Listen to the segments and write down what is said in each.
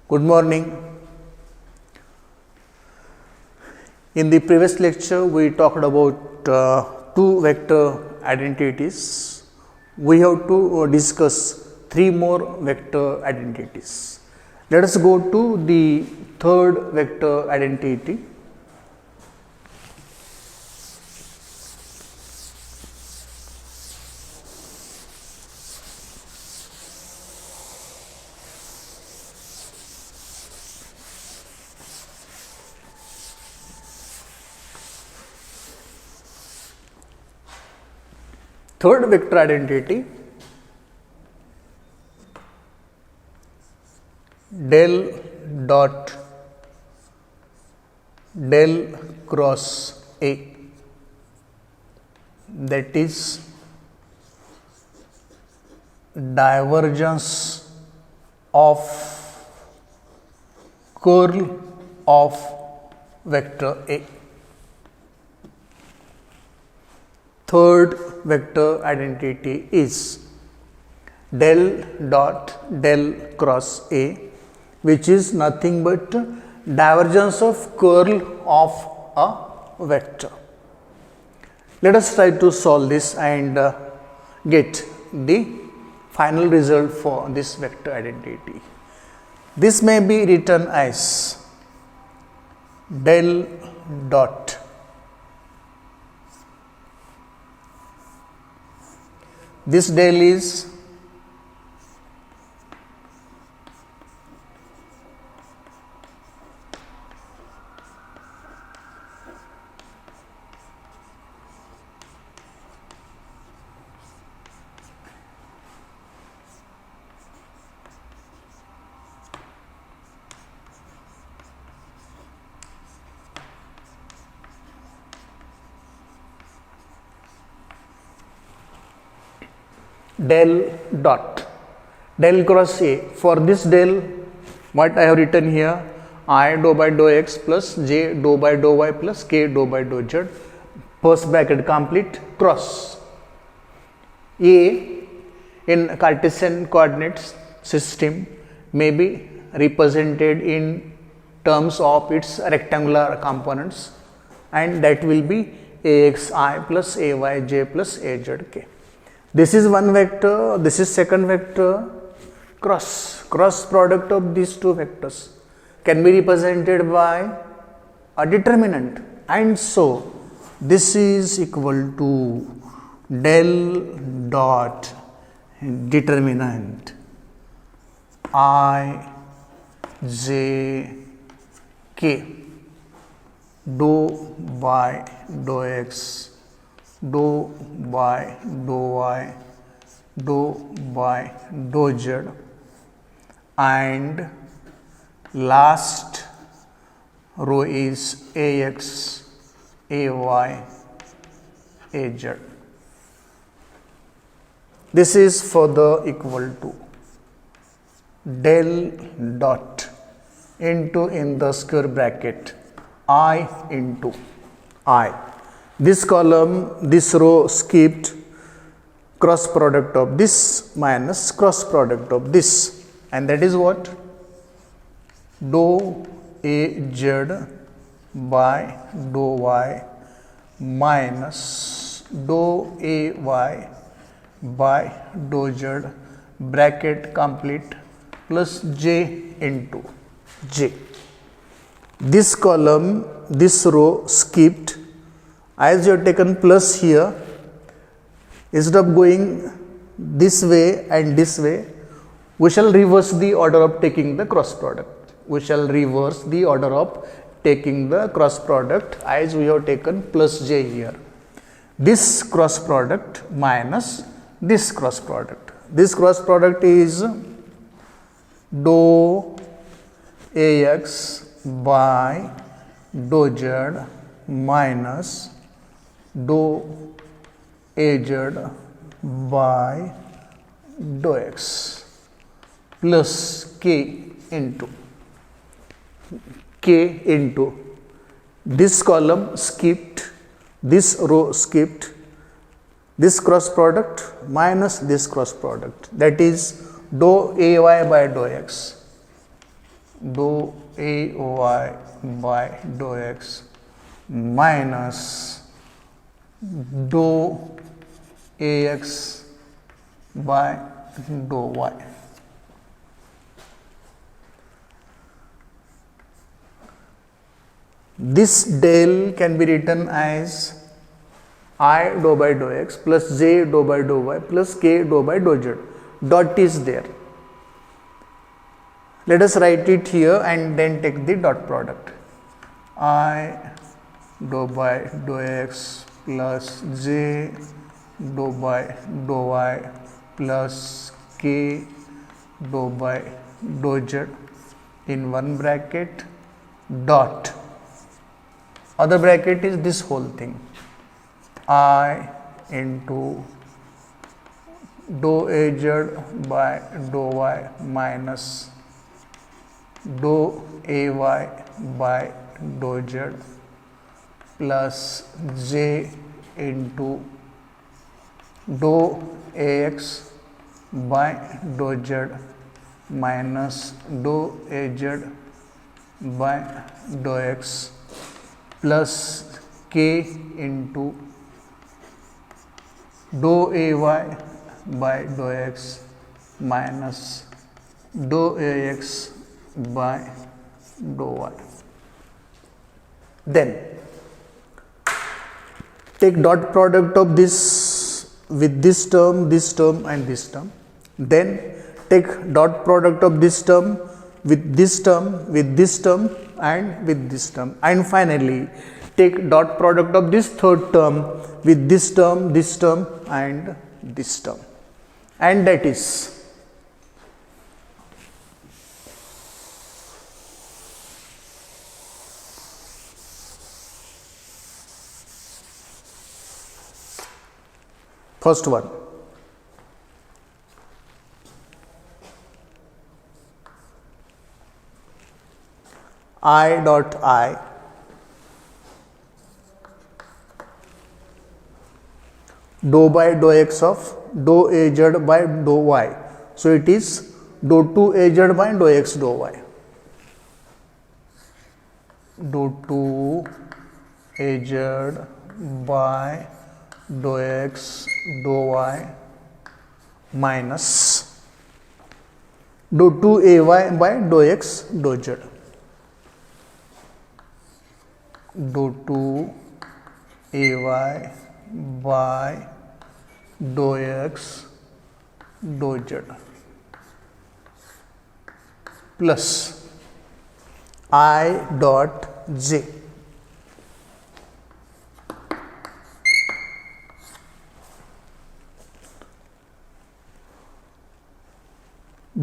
Good morning. In the previous lecture, we talked about two vector identities. We have to discuss three more vector identities. Let us go to the third vector identity. Third vector identity, del dot del cross A, that is divergence of curl of vector A. Third vector identity is del dot del cross A, which is nothing but divergence of curl of a vector. Let us try to solve this and get the final result for this vector identity. This may be written as del dot this del is del dot del cross A. For this del, what I have written here, I dou by dou x plus j dou by dou y plus k dou by dou z, first bracket complete, cross A in Cartesian coordinates system may be represented in terms of its rectangular components, and that will be axi plus ayj plus azk. This is one vector, this is second vector. Cross product of these two vectors can be represented by a determinant, and so this is equal to del dot determinant I j k dou by dou x dou by dou y dou by dou z, and last row is ax ay az. This is further equal to del dot into in the square bracket I into I. This column, this row skipped, cross product of this minus cross product of this, and that is what? Dou az by dou y minus dou ay by dou z, bracket complete, plus j into j. This column, this row skipped. As you have taken plus here, instead of going this way and this way, we shall reverse the order of taking the cross product. We shall reverse the order of taking the cross product, as we have taken plus j here. This cross product minus this cross product. This cross product is dou ax by dou z minus dou az by dou x plus k into this column skipped, this row skipped, this cross product minus this cross product, that is dou ay by dou x dou ay by dou x minus dou ax by dou y. This del can be written as I dou by dou x plus j dou by dou y plus k dou by dou z. Dot is there. Let us write it here and then take the dot product. I dou by dou x plus j dou by dou y plus k dou by dou z in one bracket dot. Other bracket is this whole thing, I into dou az by dou y minus dou ay by dou z plus j into dou ax by dou z minus dou az by dou x plus k into dou ay by dou x minus dou ax by dou y. Then take dot product of this with this term and this term. Then take dot product of this term with this term and with this term, and finally take dot product of this third term with this term and this term, and that is first one. I dot I dou by dou x of dou az by dou y. So it is dou 2 az by dou x dou y. Dou 2 az by dou x dou y minus dou 2 ay by dou x dou z. Dou 2 ay by dou x dou z plus I dot j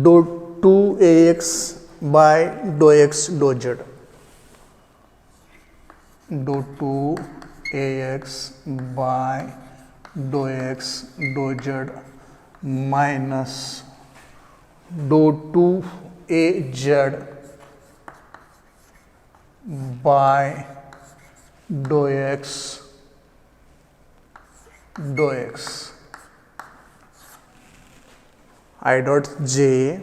dou 2 ax by dou x dou z. Dou 2 ax by dou x dou z minus dou 2 az by dou x dou x. I dot j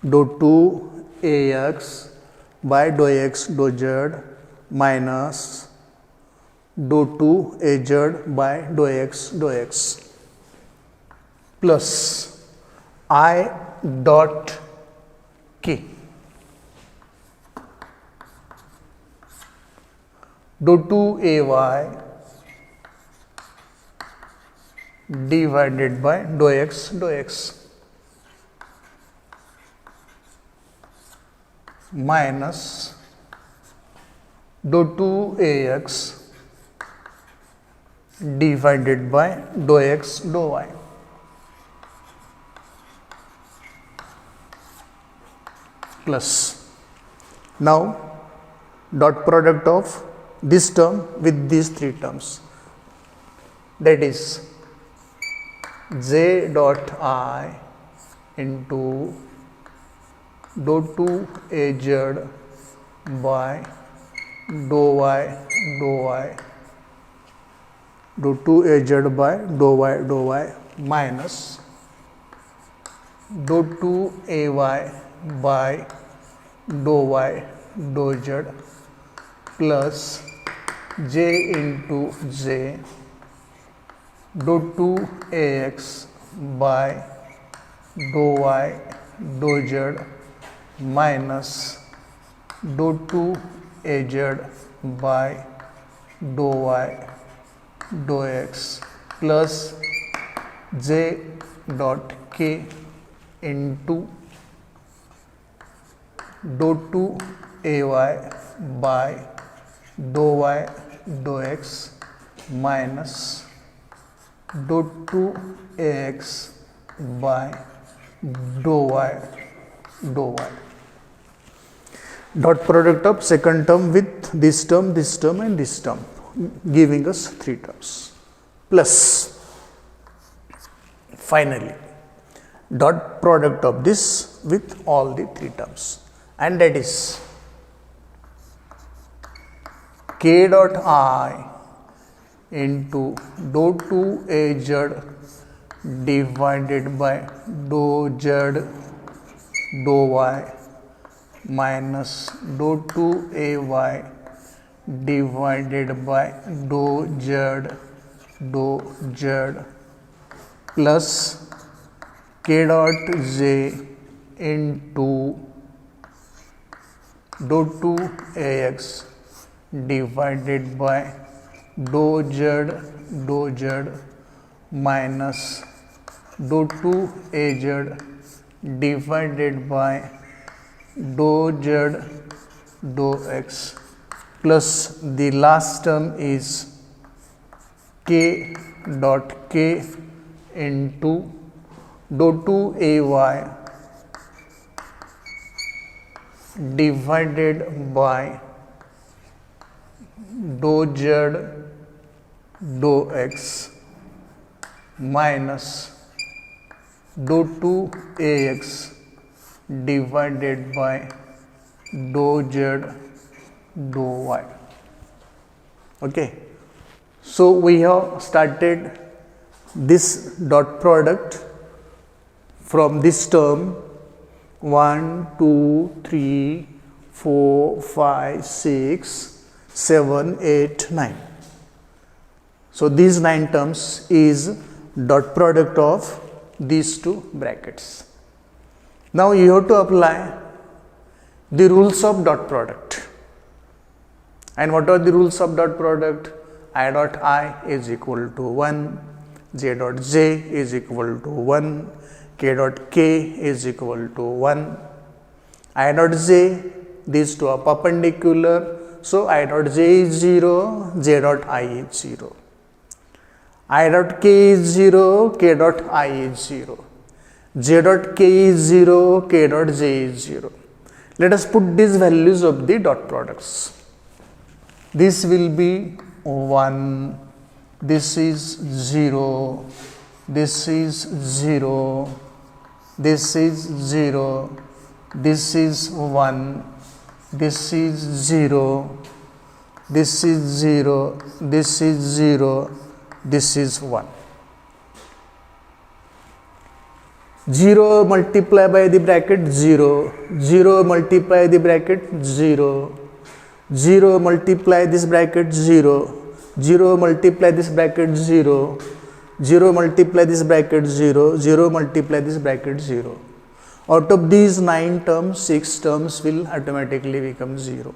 dou 2 ax by dou x dou z minus dou 2 az by dou x dou x plus I dot k dou 2 ay divided by dou x dou x minus dou 2 ax divided by dou x dou y plus now dot product of this term with these three terms, that is j dot I into dou 2 az by dou y dou 2 az by dou y minus dou 2 ay by dou y dou z plus j into j dou 2 ax by dou y dou z minus dou 2 az by dou y dou x plus j dot k into dou 2 ay by dou y dou x minus dou 2 ax by dou y dou y. Dot product of second term with this term and this term, giving us 3 terms, plus finally dot product of this with all the 3 terms, and that is k dot I into dou 2 az divided by dou z dou y minus dou 2 ay divided by dou z dou z plus k dot j into dou 2 ax divided by dou z minus dou 2 az divided by dou z dou x plus the last term is k dot k into dou 2 ay divided by dou z dou x minus dou 2 ax divided by dou z dou y. Okay, so we have started this dot product from this term 1 2 3 4 5 6 7 8 9. So these 9 terms is dot product of these two brackets. Now you have to apply the rules of dot product. And what are the rules of dot product? I dot I is equal to 1, j dot j is equal to 1, k dot k is equal to 1, I dot j, these two are perpendicular, so I dot j is 0, j dot I is 0, I dot k is 0, k dot I is 0, j dot k is 0, k dot j is 0. Let us put these values of the dot products. This will be 1, this is 0, this is 0, this is 0, this is 1, this is 0, this is 0, this is 0, this is 1. 0 multiply by the bracket 0, 0 multiply the bracket 0, 0 multiply this bracket 0, 0 multiply this bracket 0, 0 multiply this bracket 0, 0 multiply this bracket 0. Out of these 9 terms, 6 terms will automatically become 0.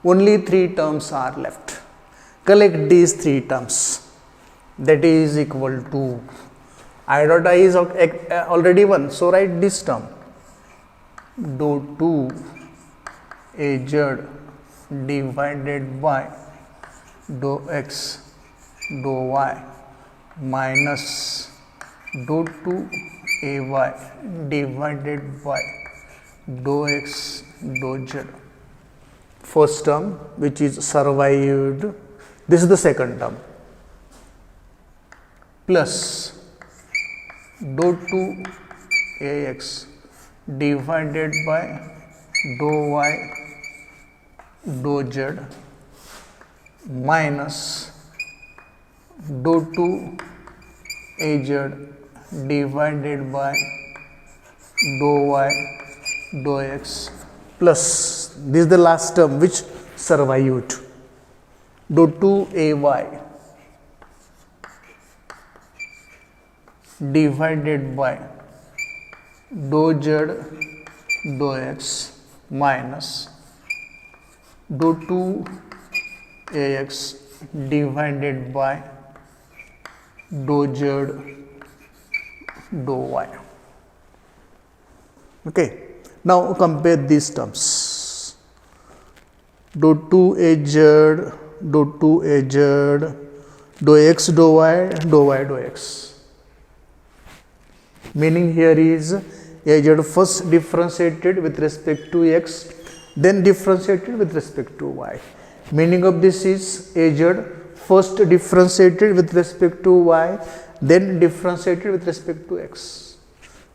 Only 3 terms are left. Collect these 3 terms. That is equal to I dot I is already 1, so write this term dou 2 az divided by dou x dou y minus dou 2 ay divided by dou x dou z. First term which is survived, this is the second term, plus dou 2 ax divided by dou y dou z minus dou 2 az divided by dou y dou x plus this is the last term which survived, dou 2ay divided by dou z dou x minus dou 2ax divided by dou z dou y. Okay, now compare these terms. Dou 2az dou 2az dou x dou y dou y dou x. Meaning here is az first differentiated with respect to x, then differentiated with respect to y. Meaning of this is az first differentiated with respect to y, then differentiated with respect to x.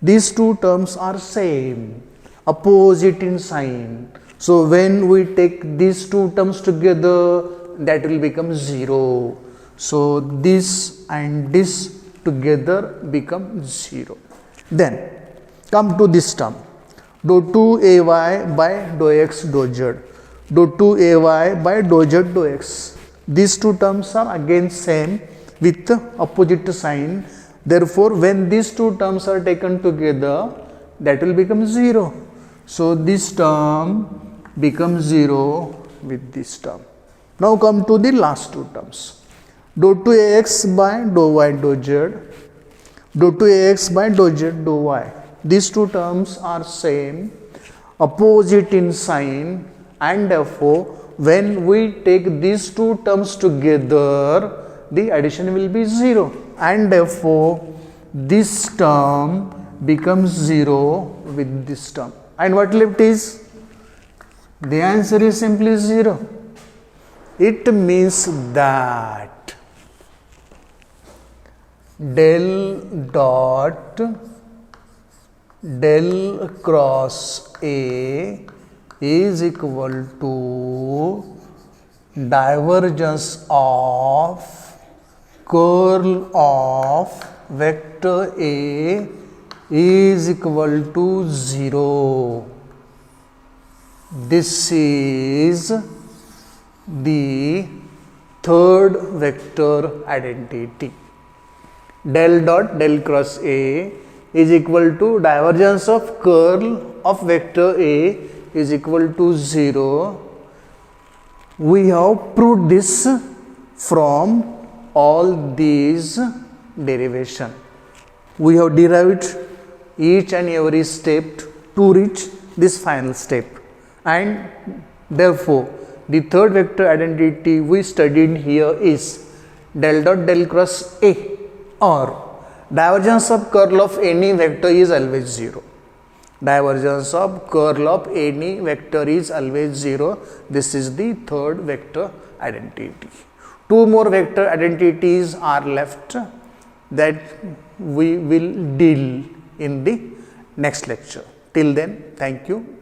These two terms are same, opposite in sign. So when we take these two terms together, that will become 0. So this and this together become 0. Then come to this term, dou 2ay by dou x dou z, dou 2ay by dou z dou x. These two terms are again same with opposite sign. Therefore, when these two terms are taken together, that will become 0. So this term becomes 0 with this term. Now come to the last two terms, dou 2ax by dou y dou z, dou 2ax by dou z dou y. These two terms are same, opposite in sign, and therefore when we take these two terms together, the addition will be 0, and therefore this term becomes 0 with this term. And what left is? The answer is simply 0. It means that del dot del cross A is equal to divergence of curl of vector A is equal to 0. This is the third vector identity. Del dot del cross A is equal to divergence of curl of vector A is equal to 0. We have proved this from all these derivation. We have derived each and every step to reach this final step, and therefore the third vector identity we studied here is del dot del cross A, or divergence of curl of any vector is always 0. Divergence of curl of any vector is always 0. This is the third vector identity. Two more vector identities are left that we will deal in the next lecture. Till then, thank you.